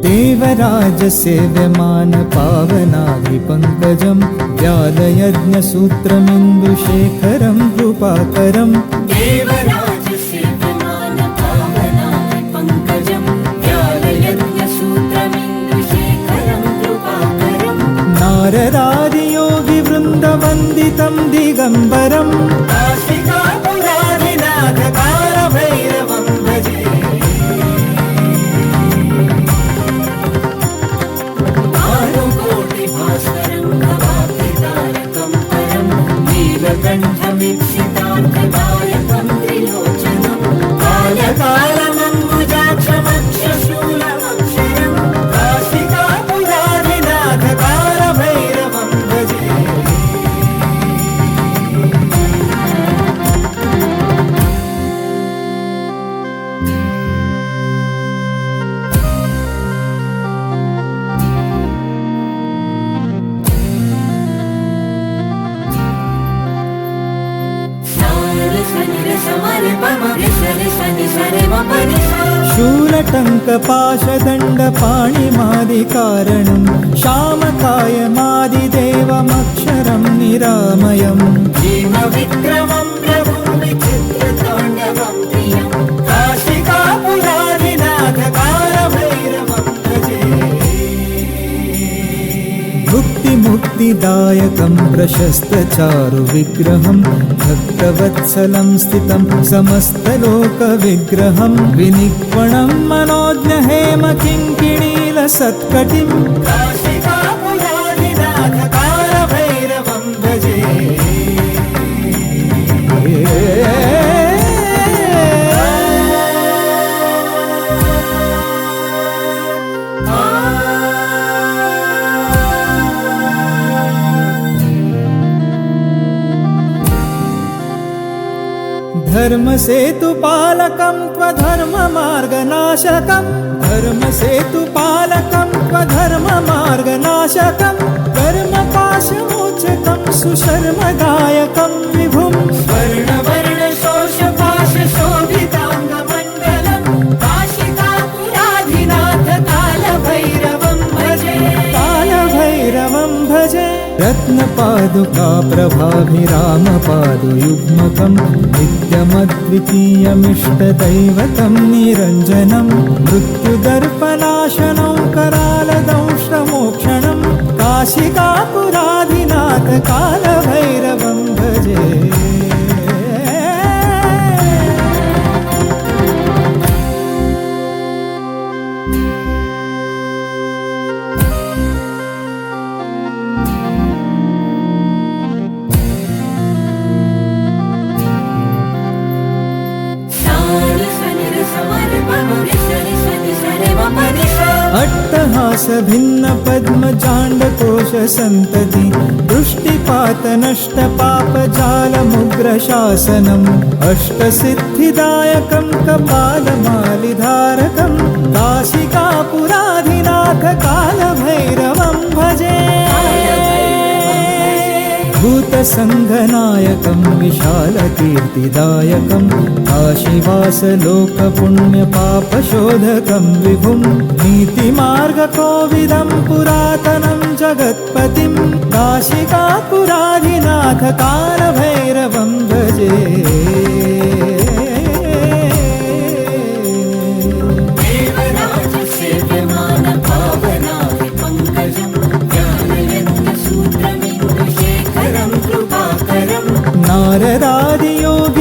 देवराजसेव्यमान पावनाधिपङ्कजं व्यालयज्ञसूत्रमिन्दुशेखरं कृपाकरं देवराजसेव्यमान पावनाधिपङ्कजं व्यालयज्ञसूत्रमिन्दुशेखरं कृपाकरं नारदादियोगिवृन्दवन्दितं दिगम्बरं काशिकापुराधिनाथकारभैरवं भजे भास्करं भवाब्धितारकं परं नीलकण्ठमीप्सितार्थदायकं त्रिलोचनं कालकालमम्बुजाक्षमक्षशूलमक्षरं काशिकापुराधिनाथकारभैरवं भजे शूलटङ्कपाशदण्डपाणिमादिकारणं श्यामकायमादिदेवमक्षरं निरामयं भीमविक्रमं प्रभुं विचित्रताण्डवं प्रियं काशिकापुराधिनाथकारभैरवं भजे मुक्तिदायकं प्रशस्तचारुविग्रहं भक्तवत्सलं स्थितं समस्तलोकविग्रहं विनिक्वणं मनोज्ञहेमकिङ्किणीलसत्कटिं काशिकापुराधिनाथकारभैरवं भजे धर्मसेतुपालकं त्वधर्ममार्गनाशकं धर्मसेतुपालकं त्वधर्ममार्गनाशकं कर्मपाशमोचकं सुशर्मदायकं विभुं स्वर्णवर्णशोषपाशशोभिताङ्गमण्डलं काशिकापुराधिनाथकालभैरवं भजे कालभैरवं भजे रत्नपादुका प्रभाभिरामपादुयुग्मकं नित्यमद्वितीयमिष्टदैवतं निरञ्जनं मृत्युदर्पनाशनं करालदंष्ट्रमोक्षणं काशिकापुराधिनाथकालभैरवं भजे अट्टहास भिन्न पद्मजाण्डकोश सन्तति दृष्टिपात नष्ट पापजालमुग्रशासनम् अष्टसिद्धिदायकं कपालमालिधारकं काशिकापुराधिनाथ कालभैरवं भजे भूतसङ्घनायकं विशालकीर्तिदायकं काशीवासलोकपुण्यपापशोधकं विभुं नीतिमार्गकोविदं पुरातनं जगत्पतिं काशिकापुराधिनाथ कालभैरवं भजे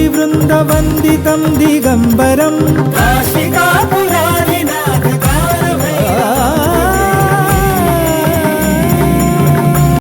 नारदादियोगिवृन्दवन्दितं दिगम्बरं काशिकापुराधिनाथ